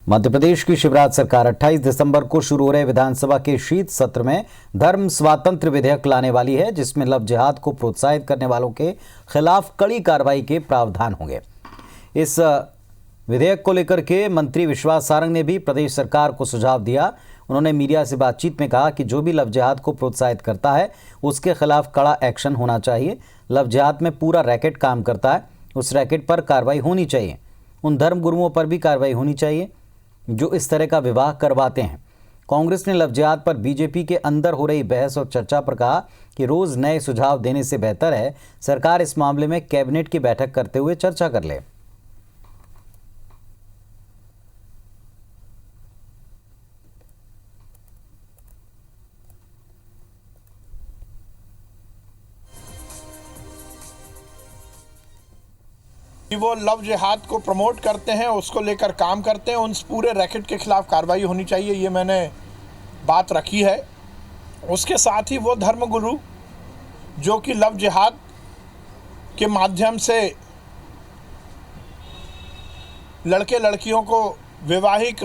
मध्य प्रदेश की शिवराज सरकार 28 दिसंबर को शुरू हो रहे विधानसभा के शीत सत्र में धर्म स्वातंत्र्य विधेयक लाने वाली है, जिसमें लव जिहाद को प्रोत्साहित करने वालों के खिलाफ कड़ी कार्रवाई के प्रावधान होंगे। इस विधेयक को लेकर के मंत्री विश्वास सारंग ने भी प्रदेश सरकार को सुझाव दिया। उन्होंने मीडिया से बातचीत में कहा कि जो भी लव जिहाद को प्रोत्साहित करता है उसके खिलाफ कड़ा एक्शन होना चाहिए। लव जिहाद में पूरा रैकेट काम करता है, उस रैकेट पर कार्रवाई होनी चाहिए। उन धर्म गुरुओं पर भी कार्रवाई होनी चाहिए जो इस तरह का विवाह करवाते हैं। कांग्रेस ने लव जिहाद पर बीजेपी के अंदर हो रही बहस और चर्चा पर कहा कि रोज नए सुझाव देने से बेहतर है सरकार इस मामले में कैबिनेट की बैठक करते हुए चर्चा कर ले। कि वो लव जिहाद को प्रमोट करते हैं, उसको लेकर काम करते हैं, उन पूरे रैकेट के खिलाफ कार्रवाई होनी चाहिए, ये मैंने बात रखी है। उसके साथ ही वो धर्मगुरु जो कि लव जिहाद के माध्यम से लड़के लड़कियों को वैवाहिक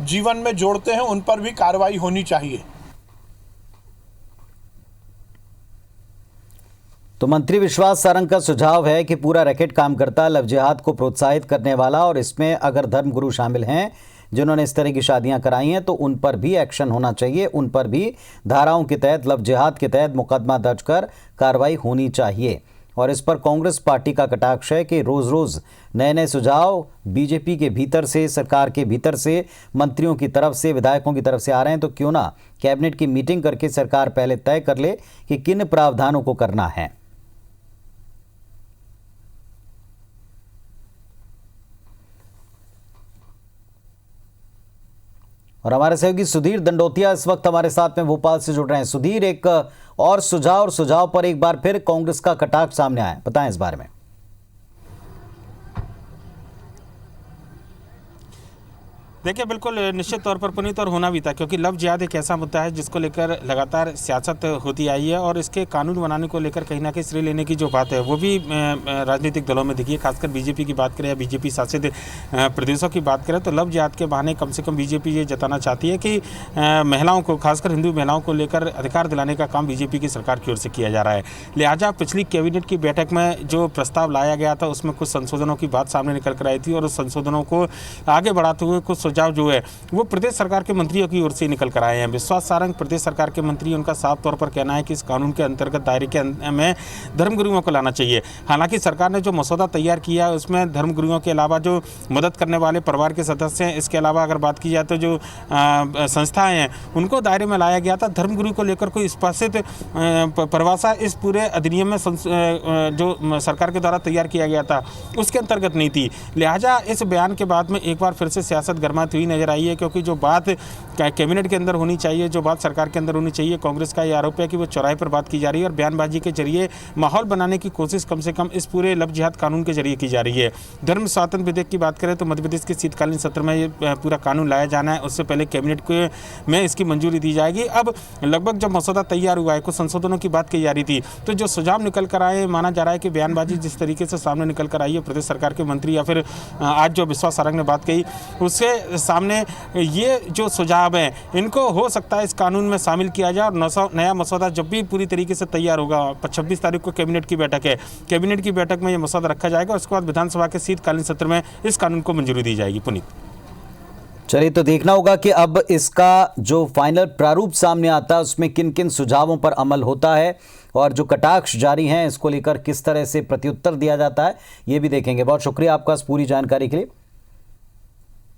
जीवन में जोड़ते हैं, उन पर भी कार्रवाई होनी चाहिए। तो मंत्री विश्वास सारंग का सुझाव है कि पूरा रैकेट काम करता है लव जिहाद को प्रोत्साहित करने वाला, और इसमें अगर धर्मगुरु शामिल हैं जिन्होंने इस तरह की शादियां कराई हैं तो उन पर भी एक्शन होना चाहिए। उन पर भी धाराओं के तहत, लव जिहाद के तहत मुकदमा दर्ज कर कार्रवाई होनी चाहिए। और इस पर कांग्रेस पार्टी का कटाक्ष है कि रोज रोज नए नए सुझाव बीजेपी के भीतर से, सरकार के भीतर से, मंत्रियों की तरफ से, विधायकों की तरफ से आ रहे हैं। तो क्यों ना कैबिनेट की मीटिंग करके सरकार पहले तय कर ले कि किन प्रावधानों को करना है। और हमारे सहयोगी सुधीर दंडोतिया इस वक्त हमारे साथ में भोपाल से जुड़ रहे हैं। सुधीर, एक और सुझाव पर एक बार फिर कांग्रेस का कटाक्ष सामने आया, बताएं इस बारे में। देखिए, बिल्कुल निश्चित तौर पर पुनीत और होना भी था, क्योंकि लव जिहाद एक ऐसा मुद्दा है जिसको लेकर लगातार सियासत होती आई है और इसके कानून बनाने को लेकर कहीं ना कहीं श्रेय लेने की जो बात है वो भी राजनीतिक दलों में दिखी है। खासकर बीजेपी की बात करें या बीजेपी शासित प्रदेशों की बात करें तो लव जिहाद के बहाने कम से कम बीजेपी ये जताना चाहती है कि महिलाओं को, खासकर हिंदू महिलाओं को लेकर अधिकार दिलाने का काम बीजेपी की सरकार की ओर से किया जा रहा है। लिहाजा पिछली कैबिनेट की बैठक में जो प्रस्ताव लाया गया था उसमें कुछ संशोधनों की बात सामने निकल कर आई थी और उस संशोधनों को आगे बढ़ाते हुए कुछ सुझाव जो है वो प्रदेश सरकार के मंत्रियों की ओर से निकल कर आए हैं। विश्वास सारंग प्रदेश सरकार के मंत्री, उनका साफ तौर पर कहना है कि इस कानून के अंतर्गत दायरे के में धर्मगुरुओं को लाना चाहिए। हालांकि सरकार ने जो मसौदा तैयार किया है उसमें धर्मगुरुओं के अलावा जो मदद करने वाले परिवार के सदस्य हैं, इसके अलावा अगर बात की जाए तो जो संस्थाएं हैं उनको दायरे में लाया गया था। धर्मगुरु को लेकर कोई स्पष्ट परिभाषा इस पूरे अधिनियम में जो सरकार के द्वारा तैयार किया गया था उसके अंतर्गत नहीं थी। लिहाजा इस बयान के बाद में एक बार फिर से सियासत गरमाती हुई नजर आई है, क्योंकि जो बात कैबिनेट के अंदर होनी चाहिए, जो बात सरकार के अंदर होनी चाहिए, कांग्रेस का ये आरोप है कि वो चौराहे पर बात की जा रही है और बयानबाजी के जरिए माहौल बनाने की कोशिश कम से कम इस पूरे लव जिहाद कानून के जरिए की जा रही है। धर्म स्वातंत्र्य विधेयक की बात करें तो मध्य प्रदेश के शीतकालीन सत्र में ये पूरा कानून लाया जाना है, उससे पहले कैबिनेट में इसकी मंजूरी दी जाएगी। अब लगभग जब मसौदा तैयार हुआ है, कुछ संशोधनों की बात की जा रही थी, तो जो सुझाव निकल कर आए, माना जा रहा है कि बयानबाजी जिस तरीके से सामने निकल कर आई है प्रदेश सरकार के मंत्री या फिर आज जो विश्वास सारंग ने बात कही उसके सामने ये जो सुझाव हैं इनको हो सकता है इस कानून में शामिल किया जाए और नया मसौदा जब भी पूरी तरीके से तैयार होगा, 26 तारीख को कैबिनेट की बैठक है, कैबिनेट की बैठक में ये मसौदा रखा जाएगा और उसके बाद विधानसभा के शीतकालीन सत्र में इस कानून को मंजूरी दी जाएगी। पुनीत, चलिए तो देखना होगा कि अब इसका जो फाइनल प्रारूप सामने आता है उसमें किन किन सुझावों पर अमल होता है और जो कटाक्ष जारी हैं इसको लेकर किस तरह से प्रत्युत्तर दिया जाता है, ये भी देखेंगे। बहुत शुक्रिया आपका इस पूरी जानकारी के लिए।